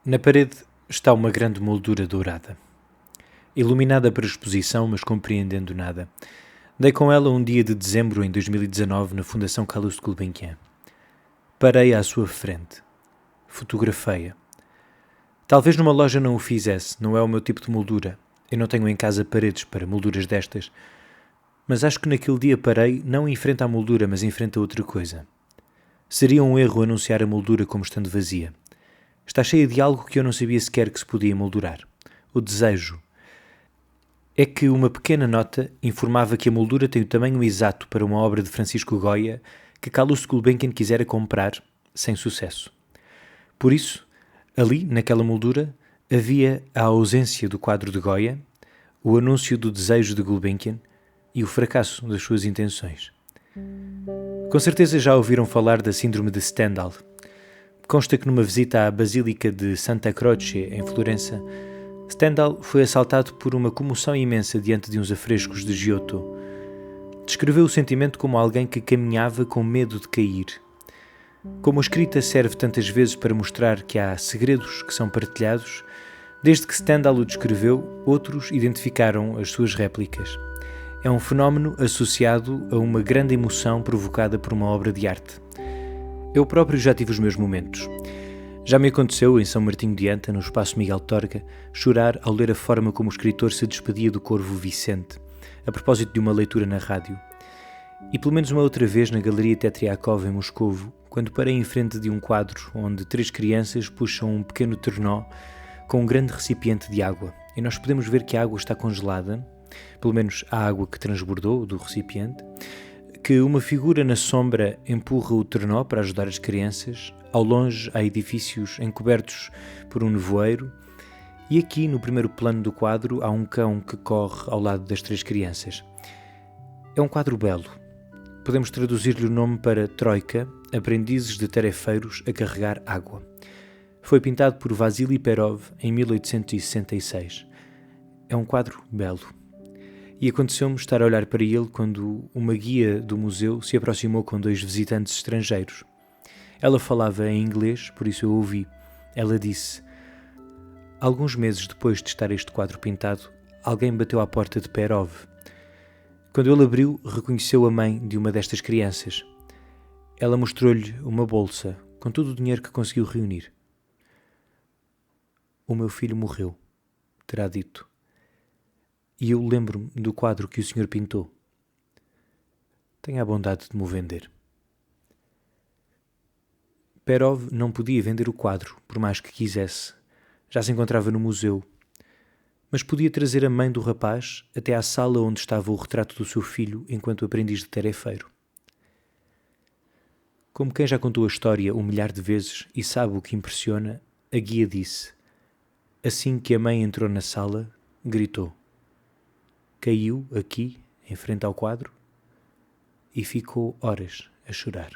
Na parede está uma grande moldura dourada, iluminada para exposição, mas compreendendo nada. Dei com ela um dia de dezembro em 2019 na Fundação Calouste Gulbenkian. Parei à sua frente. Fotografei-a. Talvez numa loja não o fizesse, não é o meu tipo de moldura. Eu não tenho em casa paredes para molduras destas. Mas acho que naquele dia parei não em frente à moldura, mas em frente a outra coisa. Seria um erro anunciar a moldura como estando vazia. Está cheia de algo que eu não sabia sequer que se podia moldurar. O desejo. É que uma pequena nota informava que a moldura tem o tamanho exato para uma obra de Francisco Goya que Calouste Gulbenkian quisera comprar, sem sucesso. Por isso, ali, naquela moldura, havia a ausência do quadro de Goya, o anúncio do desejo de Gulbenkian e o fracasso das suas intenções. Com certeza já ouviram falar da síndrome de Stendhal. Consta que numa visita à Basílica de Santa Croce, em Florença, Stendhal foi assaltado por uma comoção imensa diante de uns afrescos de Giotto. Descreveu o sentimento como alguém que caminhava com medo de cair. Como a escrita serve tantas vezes para mostrar que há segredos que são partilhados, desde que Stendhal o descreveu, outros identificaram as suas réplicas. É um fenómeno associado a uma grande emoção provocada por uma obra de arte. Eu próprio já tive os meus momentos. Já me aconteceu, em São Martinho de Anta, no Espaço Miguel Torga, chorar ao ler a forma como o escritor se despedia do corvo Vicente, a propósito de uma leitura na rádio. E pelo menos uma outra vez na Galeria Tetriakov, em Moscovo, quando parei em frente de um quadro onde 3 crianças puxam um pequeno trenó com um grande recipiente de água. E nós podemos ver que a água está congelada, pelo menos a água que transbordou do recipiente, que uma figura na sombra empurra o trenó para ajudar as crianças. Ao longe há edifícios encobertos por um nevoeiro e aqui no primeiro plano do quadro há um cão que corre ao lado das 3 crianças. É um quadro belo. Podemos traduzir-lhe o nome para Troika, aprendizes de tarefeiros a carregar água. Foi pintado por Vasily Perov em 1866. É um quadro belo. E aconteceu-me estar a olhar para ele quando uma guia do museu se aproximou com 2 visitantes estrangeiros. Ela falava em inglês, por isso eu ouvi. Ela disse: alguns meses depois de estar este quadro pintado, alguém bateu à porta de Perov. Quando ele abriu, reconheceu a mãe de uma destas crianças. Ela mostrou-lhe uma bolsa com todo o dinheiro que conseguiu reunir. O meu filho morreu, terá dito. E eu lembro-me do quadro que o senhor pintou. Tenha a bondade de me o vender. Perov não podia vender o quadro, por mais que quisesse. Já se encontrava no museu. Mas podia trazer a mãe do rapaz até à sala onde estava o retrato do seu filho enquanto aprendiz de tarefeiro. Como quem já contou a história 1 milhar de vezes e sabe o que impressiona, a guia disse. Assim que a mãe entrou na sala, gritou. Caiu aqui, em frente ao quadro, e ficou horas a chorar.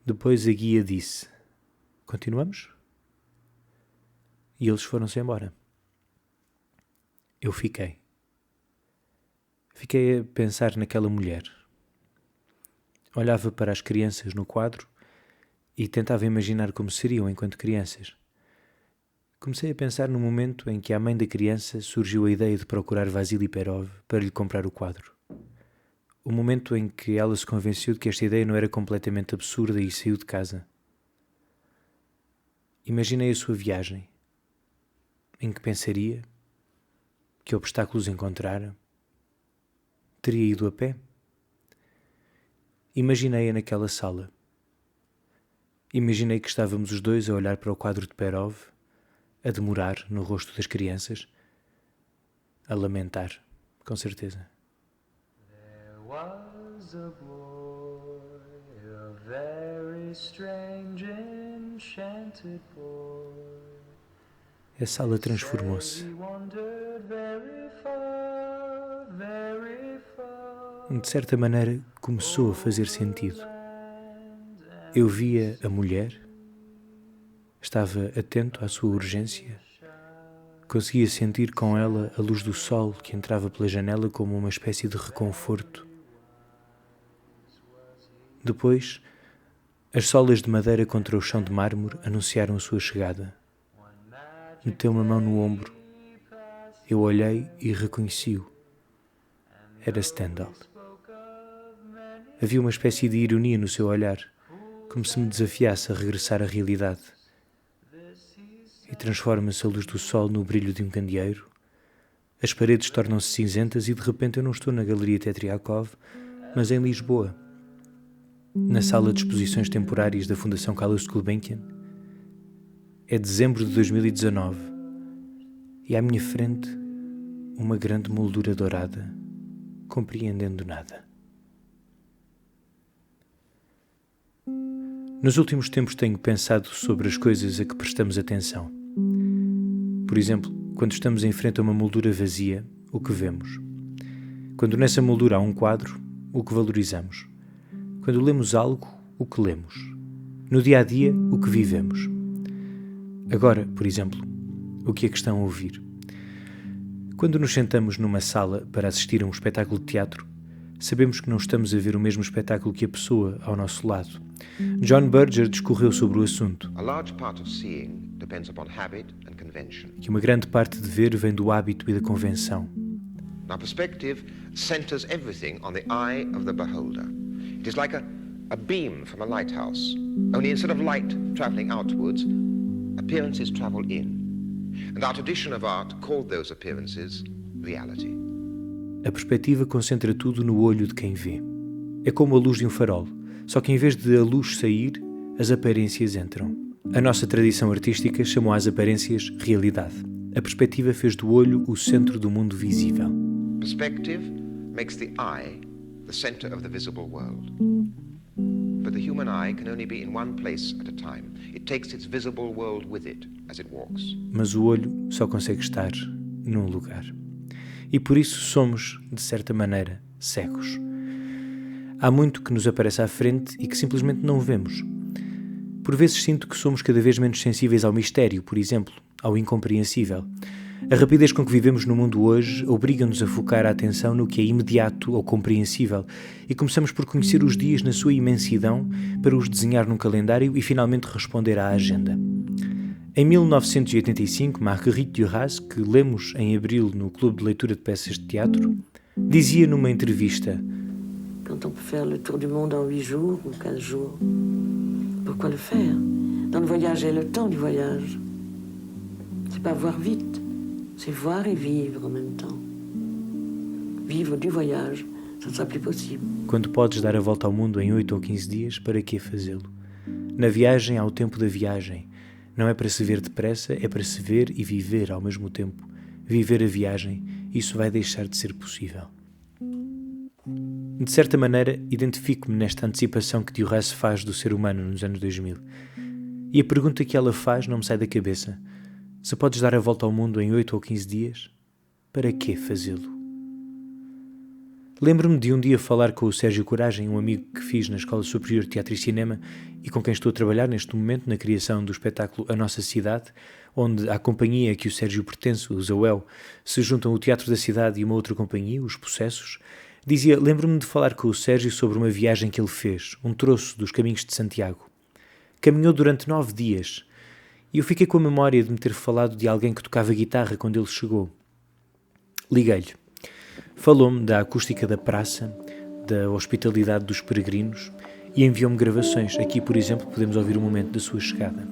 Depois a guia disse, continuamos? E eles foram-se embora. Eu fiquei. Fiquei a pensar naquela mulher. Olhava para as crianças no quadro e tentava imaginar como seriam enquanto crianças. Comecei a pensar no momento em que à mãe da criança surgiu a ideia de procurar Vasily Perov para lhe comprar o quadro. O momento em que ela se convenceu de que esta ideia não era completamente absurda e saiu de casa. Imaginei a sua viagem. Em que pensaria? Que obstáculos encontrara? Teria ido a pé? Imaginei-a naquela sala. Imaginei que estávamos os dois a olhar para o quadro de Perov, a demorar no rosto das crianças, a lamentar, com certeza. There was a boy, a very strange enchanted boy. A sala transformou-se. He wandered very far, very far. De certa maneira, começou a fazer sentido. Eu via a mulher, estava atento à sua urgência, conseguia sentir com ela a luz do sol que entrava pela janela como uma espécie de reconforto. Depois, As solas de madeira contra o chão de mármore anunciaram a sua chegada. Meteu uma mão no ombro. Eu olhei e reconheci-o. Era Stendhal. Havia uma espécie de ironia no seu olhar, como se me desafiasse a regressar à realidade. E transforma-se a luz do sol no brilho de um candeeiro. As paredes tornam-se cinzentas e de repente eu não estou na Galeria Tetriakov, mas em Lisboa, na sala de exposições temporárias da Fundação Carlos Gulbenkian. É dezembro de 2019 e à minha frente uma grande moldura dourada, compreendendo nada. Nos últimos tempos tenho pensado sobre as coisas a que prestamos atenção. Por exemplo, quando estamos em frente a uma moldura vazia, o que vemos? Quando nessa moldura há um quadro, o que valorizamos? Quando lemos algo, o que lemos? No dia a dia, o que vivemos? Agora, por exemplo, o que é que estão a ouvir? Quando nos sentamos numa sala para assistir a um espetáculo de teatro, sabemos que não estamos a ver o mesmo espetáculo que a pessoa ao nosso lado. John Berger discorreu sobre o assunto. A large part of seeing depends upon habit and convention. Que uma grande parte de ver vem do hábito e da convenção. Now, perspective centers everything on the eye of the beholder. It is like a beam from a lighthouse. Only instead of light traveling outwards, appearances travel in. And our tradition of art called those appearances reality. A perspectiva concentra tudo no olho de quem vê. É como a luz de um farol, só que em vez de a luz sair, as aparências entram. A nossa tradição artística chamou às aparências realidade. A perspectiva fez do olho o centro do mundo visível. Perspective makes the eye the center of the visible world. But the human eye can only be in one place at a time. It takes its visible world with it as it walks. Mas o olho só consegue estar num lugar. E por isso somos, de certa maneira, cegos. Há muito que nos aparece à frente e que simplesmente não vemos. Por vezes sinto que somos cada vez menos sensíveis ao mistério, por exemplo, ao incompreensível. A rapidez com que vivemos no mundo hoje obriga-nos a focar a atenção no que é imediato ou compreensível e começamos por conhecer os dias na sua imensidão para os desenhar num calendário e finalmente responder à agenda. Em 1985, Marguerite Duras, que lemos em abril no Clube de Leitura de Peças de Teatro, dizia numa entrevista: Quand on peut faire le tour du monde en 8 jours ou 15 jours, pourquoi le faire? Dans le voyage est le temps du voyage. C'est pas voir vite, c'est voir et vivre en même temps. Vivre du voyage, ça ne sera plus possible. Quando podes dar a volta ao mundo em 8 ou 15 dias, para que fazê-lo? Na viagem há o tempo da viagem. Não é para se ver depressa, é para se ver e viver ao mesmo tempo. Viver a viagem, isso vai deixar de ser possível. De certa maneira, identifico-me nesta antecipação que Duras faz do ser humano nos anos 2000. E a pergunta que ela faz não me sai da cabeça. Se podes dar a volta ao mundo em 8 ou 15 dias, para que fazê-lo? Lembro-me de um dia falar com o Sérgio Coragem, um amigo que fiz na Escola Superior de Teatro e Cinema e com quem estou a trabalhar neste momento na criação do espetáculo A Nossa Cidade, onde a companhia a que o Sérgio pertence, o Zauel, se juntam o Teatro da Cidade e uma outra companhia, os Possessos. Dizia, lembro-me de falar com o Sérgio sobre uma viagem que ele fez, um troço dos Caminhos de Santiago. Caminhou durante 9 dias e eu fiquei com a memória de me ter falado de alguém que tocava guitarra quando ele chegou. Liguei-lhe. Falou-me da acústica da praça, da hospitalidade dos peregrinos e enviou-me gravações. Aqui, por exemplo, podemos ouvir o momento da sua chegada.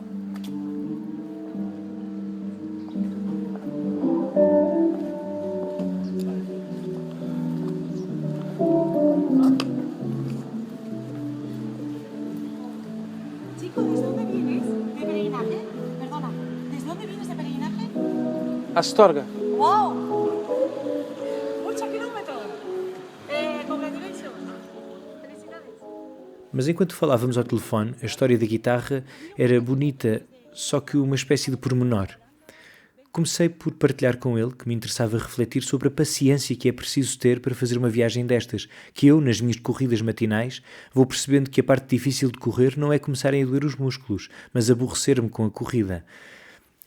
Chico, ¿desde dónde vienes? ¿De peregrinaje? Perdona, ¿desde dónde vienes de peregrinaje? Astorga. ¡Wow! ¡Muchos kilómetros! Congratulations! Felicidades! Mas enquanto falávamos ao telefone, a história da guitarra era bonita, só que uma espécie de pormenor. Comecei por partilhar com ele que me interessava refletir sobre a paciência que é preciso ter para fazer uma viagem destas, que eu, nas minhas corridas matinais, vou percebendo que a parte difícil de correr não é começarem a doer os músculos, mas aborrecer-me com a corrida.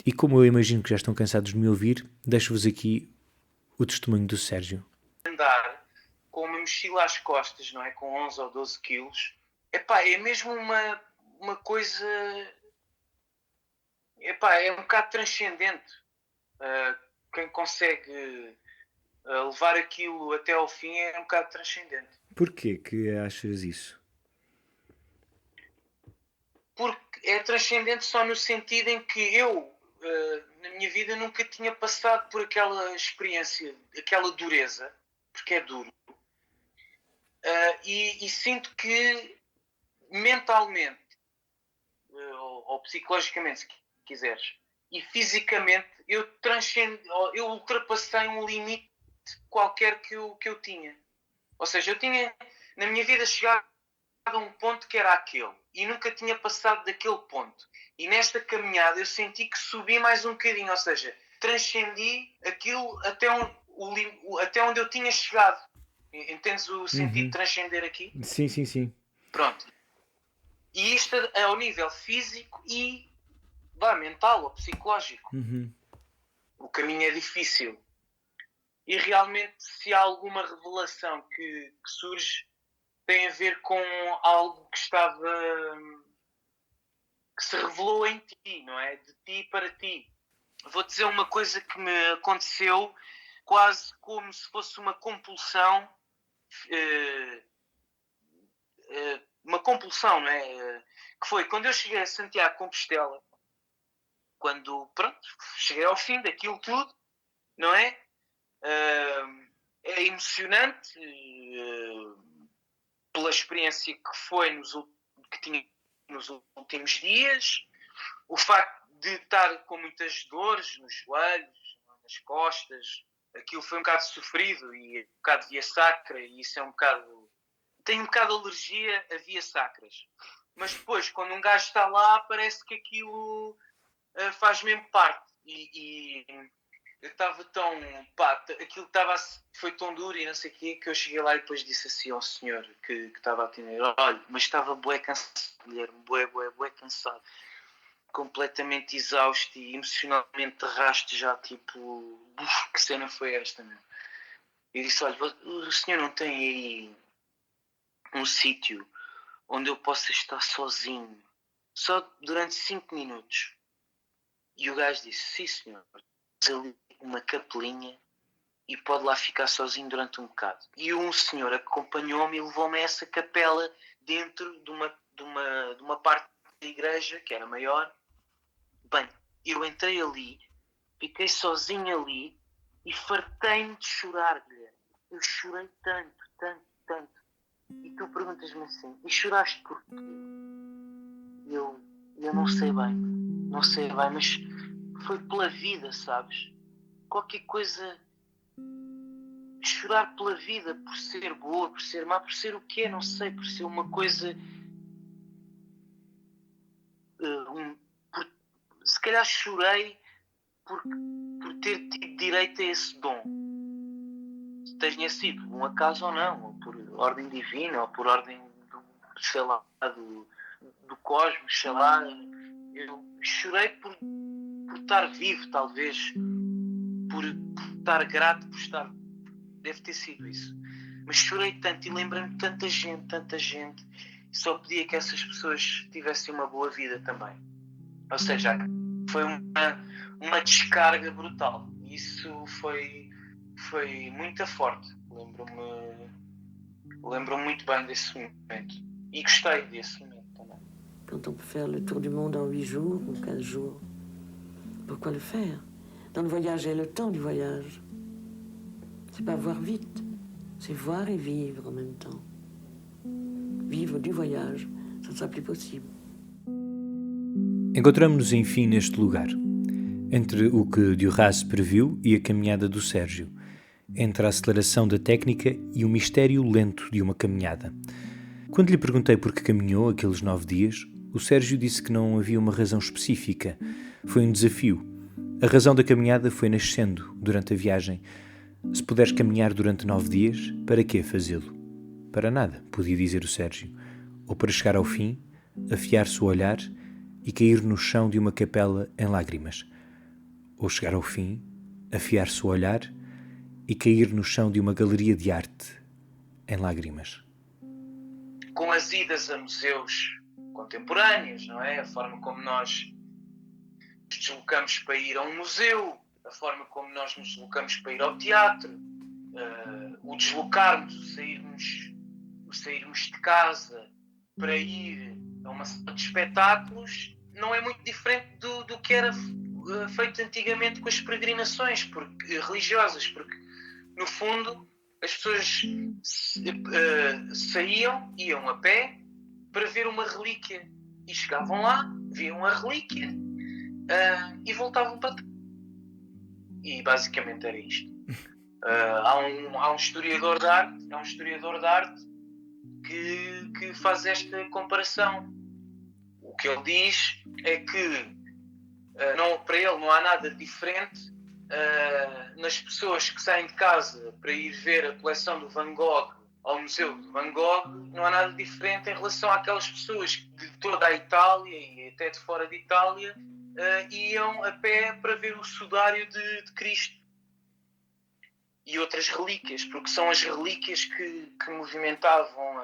E como eu imagino que já estão cansados de me ouvir, deixo-vos aqui o testemunho do Sérgio. Andar com uma mochila às costas, não é? Com 11 ou 12 quilos. Epá, é mesmo uma coisa... Epá, é um bocado transcendente. Quem consegue levar aquilo até ao fim é um bocado transcendente. Porquê que achas isso? Porque é transcendente só no sentido em que eu, na minha vida, nunca tinha passado por aquela experiência, aquela dureza, porque é duro. E sinto que mentalmente, ou psicologicamente, se quiseres, e fisicamente, eu ultrapassei um limite qualquer que eu tinha. Ou seja, eu tinha na minha vida chegado a um ponto que era aquele e nunca tinha passado daquele ponto. E nesta caminhada eu senti que subi mais um bocadinho, ou seja, transcendi aquilo até onde eu tinha chegado. Entendes o sentido de transcender aqui? Sim, sim, sim. Pronto. E isto é ao nível físico e mental ou psicológico. O caminho é difícil. E realmente, se há alguma revelação que surge, tem a ver com algo que se revelou em ti, não é? De ti para ti. Vou dizer uma coisa que me aconteceu quase como se fosse uma compulsão, não é? Que foi quando eu cheguei a Santiago de Compostela, quando, pronto, cheguei ao fim daquilo tudo, não é? É emocionante pela experiência que foi que tinha nos últimos dias, o facto de estar com muitas dores nos joelhos, nas costas, aquilo foi um bocado sofrido e um bocado via sacra, e isso é um bocado... Tenho um bocado de alergia a via sacras. Mas depois, quando um gajo está lá, parece que aquilo faz mesmo parte. E eu estava tão... aquilo foi tão duro e não sei o quê, que eu cheguei lá e depois disse assim ao senhor que estava a atender: olha, mas estava bué cansado, Guilherme, bué cansado. Completamente exausto e emocionalmente rasto já, tipo... que cena foi esta, meu? E disse: olha, o senhor não tem aí um sítio onde eu possa estar sozinho, só durante 5 minutos? E o gajo disse: sim, senhor, ali uma capelinha e pode lá ficar sozinho durante um bocado. E um senhor acompanhou-me e levou-me a essa capela dentro de uma parte da igreja, que era maior. Bem, eu entrei ali, fiquei sozinho ali e fartei-me de chorar, Guilherme. Eu chorei tanto. E tu perguntas-me assim: e choraste porquê? Eu não sei bem, mas foi pela vida, sabes? Qualquer coisa... Chorar pela vida, por ser boa, por ser má, por ser o que é, não sei, por ser uma coisa... se calhar chorei por ter tido direito a esse dom. Tenha sido um acaso ou não, ou por ordem divina, ou por ordem do cosmos, sei lá. Eu chorei por estar vivo, talvez, por estar grato, por estar... Deve ter sido isso. Mas chorei tanto e lembrei-me de tanta gente. E só pedia que essas pessoas tivessem uma boa vida também. Ou seja, foi uma descarga brutal. Isso foi muito forte. Lembro-me muito bem desse momento. E gostei desse momento também. Quand on peut faire le tour du monde en 8 jours ou 15 jours, pourquoi le faire? Dans le voyage, il y a le temps du voyage. C'est pas voir vite, c'est voir et vivre en même temps. Vivre du voyage, ça ne sera plus possible. Encontramos-nos enfim neste lugar, entre o que Duras previu e a caminhada do Sérgio, entre a aceleração da técnica e o mistério lento de uma caminhada. Quando lhe perguntei por que caminhou aqueles 9 dias, o Sérgio disse que não havia uma razão específica. Foi um desafio. A razão da caminhada foi nascendo durante a viagem. Se puderes caminhar durante 9 dias, para quê fazê-lo? Para nada, podia dizer o Sérgio. Ou para chegar ao fim, afiar-se o olhar e cair no chão de uma capela em lágrimas. Ou chegar ao fim, afiar-se o olhar e cair no chão de uma galeria de arte em lágrimas. Com as idas a museus contemporâneas, não é? A forma como nós nos deslocamos para ir a um museu, a forma como nós nos deslocamos para ir ao teatro, o deslocarmos, o sairmos de casa para ir a uma sala de espetáculos não é muito diferente do que era feito antigamente com as peregrinações religiosas, porque no fundo as pessoas saíam, iam a pé para ver uma relíquia e chegavam lá, viam a relíquia e voltavam para trás. E basicamente era isto. Há um historiador de arte, que faz esta comparação. O que ele diz é que para ele não há nada diferente nas pessoas que saem de casa para ir ver a coleção do Van Gogh ao Museu de Van Gogh, não há nada diferente em relação àquelas pessoas de toda a Itália e até de fora de Itália iam a pé para ver o sudário de Cristo e outras relíquias, porque são as relíquias que movimentavam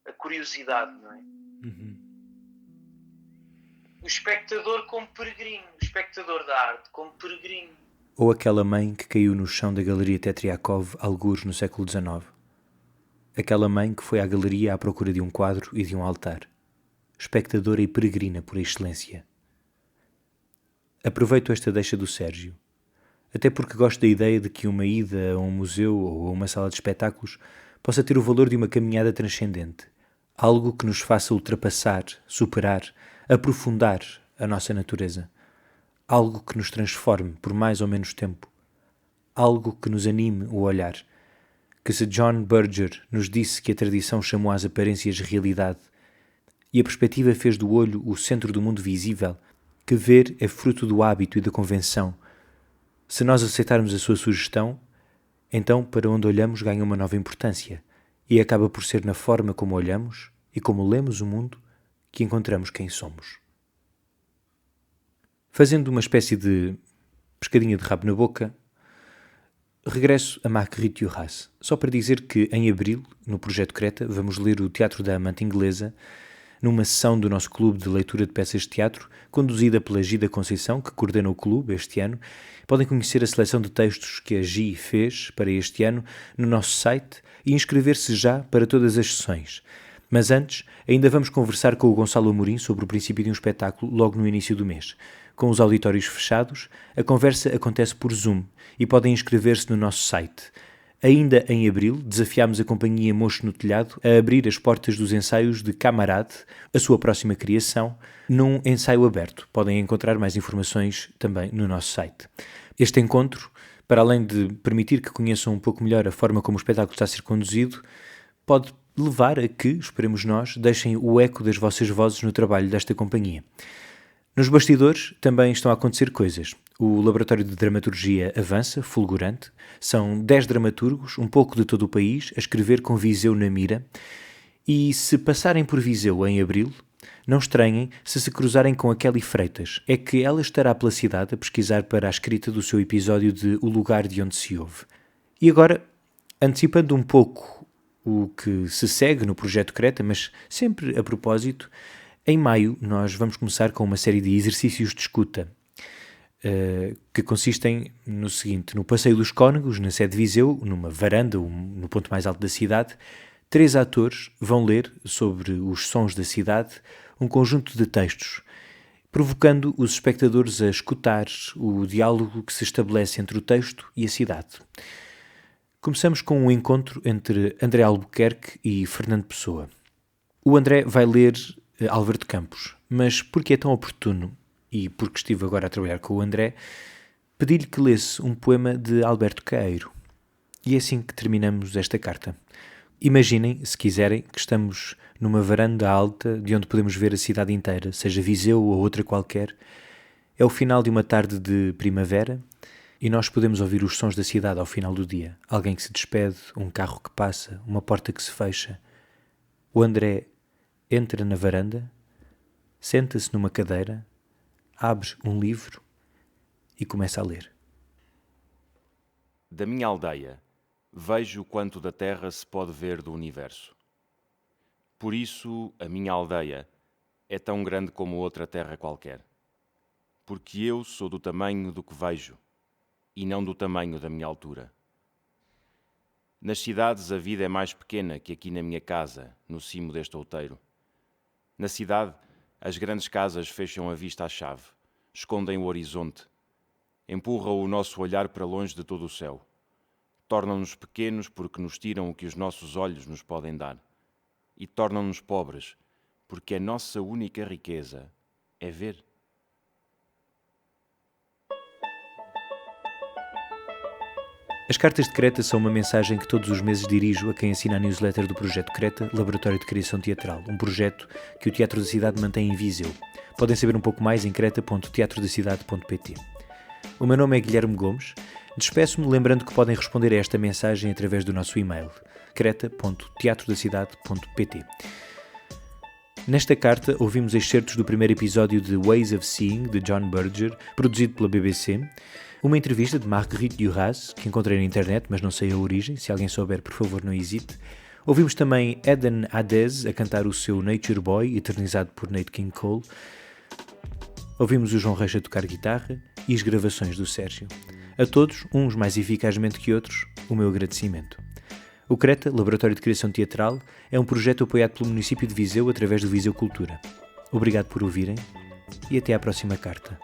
a curiosidade, não é? Uhum. O espectador como peregrino, o espectador da arte como peregrino. Ou aquela mãe que caiu no chão da Galeria Tetriakov, algures no século XIX. Aquela mãe que foi à galeria à procura de um quadro e de um altar. Espectadora e peregrina por excelência. Aproveito esta deixa do Sérgio, até porque gosto da ideia de que uma ida a um museu ou a uma sala de espetáculos possa ter o valor de uma caminhada transcendente, algo que nos faça ultrapassar, superar, aprofundar a nossa natureza, algo que nos transforme por mais ou menos tempo, algo que nos anime o olhar, que se John Berger nos disse que a tradição chamou às aparências realidade e a perspectiva fez do olho o centro do mundo visível, que ver é fruto do hábito e da convenção. Se nós aceitarmos a sua sugestão, então para onde olhamos ganha uma nova importância e acaba por ser na forma como olhamos e como lemos o mundo que encontramos quem somos. Fazendo uma espécie de pescadinha de rabo na boca, regresso a Marguerite Duras, só para dizer que em abril, no Projeto Creta, vamos ler o Teatro da Amante Inglesa, numa sessão do nosso clube de leitura de peças de teatro, conduzida pela Gida Conceição, que coordena o clube este ano. Podem conhecer a seleção de textos que a Gi fez para este ano no nosso site e inscrever-se já para todas as sessões. Mas antes, ainda vamos conversar com o Gonçalo Amorim sobre o princípio de um espetáculo logo no início do mês. Com os auditórios fechados, a conversa acontece por Zoom e podem inscrever-se no nosso site. Ainda em abril, desafiámos a companhia Mocho no Telhado a abrir as portas dos ensaios de Camarade, a sua próxima criação, num ensaio aberto. Podem encontrar mais informações também no nosso site. Este encontro, para além de permitir que conheçam um pouco melhor a forma como o espetáculo está a ser conduzido, pode levar a que, esperemos nós, deixem o eco das vossas vozes no trabalho desta companhia. Nos bastidores também estão a acontecer coisas. O Laboratório de Dramaturgia avança, fulgurante. São 10 dramaturgos, um pouco de todo o país, a escrever com Viseu na mira. E se passarem por Viseu em abril, não estranhem se cruzarem com a Kelly Freitas. É que ela estará pela cidade a pesquisar para a escrita do seu episódio de O Lugar de Onde se Ouve. E agora, antecipando um pouco o que se segue no Projeto Creta, mas sempre a propósito, em maio nós vamos começar com uma série de exercícios de escuta, que consistem no seguinte: no Passeio dos Cónegos, na sede de Viseu, numa varanda, no ponto mais alto da cidade, 3 atores vão ler sobre os sons da cidade um conjunto de textos, provocando os espectadores a escutar o diálogo que se estabelece entre o texto e a cidade. Começamos com um encontro entre André Albuquerque e Fernando Pessoa. O André vai ler Álvaro de Campos, mas porque é tão oportuno, e porque estive agora a trabalhar com o André, pedi-lhe que lesse um poema de Alberto Caeiro. E é assim que terminamos esta carta. Imaginem, se quiserem, que estamos numa varanda alta de onde podemos ver a cidade inteira, seja Viseu ou outra qualquer. É o final de uma tarde de primavera e nós podemos ouvir os sons da cidade ao final do dia. Alguém que se despede, um carro que passa, uma porta que se fecha. O André entra na varanda, senta-se numa cadeira, abre um livro e começa a ler. Da minha aldeia, vejo quanto da terra se pode ver do universo. Por isso, a minha aldeia é tão grande como outra terra qualquer. Porque eu sou do tamanho do que vejo, e não do tamanho da minha altura. Nas cidades a vida é mais pequena que aqui na minha casa, no cimo deste outeiro. Na cidade, as grandes casas fecham a vista à chave, escondem o horizonte, empurram o nosso olhar para longe de todo o céu. Tornam-nos pequenos porque nos tiram o que os nossos olhos nos podem dar. E tornam-nos pobres porque a nossa única riqueza é ver. As cartas de Creta são uma mensagem que todos os meses dirijo a quem assina a newsletter do Projeto Creta, Laboratório de Criação Teatral, um projeto que o Teatro da Cidade mantém em Viseu. Podem saber um pouco mais em creta.teatrodacidade.pt. O meu nome é Guilherme Gomes. Despeço-me lembrando que podem responder a esta mensagem através do nosso e-mail, creta.teatrodacidade.pt. Nesta carta ouvimos excertos do primeiro episódio de Ways of Seeing, de John Berger, produzido pela BBC, uma entrevista de Marguerite Duras, que encontrei na internet, mas não sei a origem, se alguém souber, por favor, não hesite. Ouvimos também Eden Hadez a cantar o seu Nature Boy, eternizado por Nat King Cole. Ouvimos o João Reis a tocar guitarra e as gravações do Sérgio. A todos, uns mais eficazmente que outros, o meu agradecimento. O Creta, Laboratório de Criação Teatral, é um projeto apoiado pelo município de Viseu através do Viseu Cultura. Obrigado por ouvirem e até à próxima carta.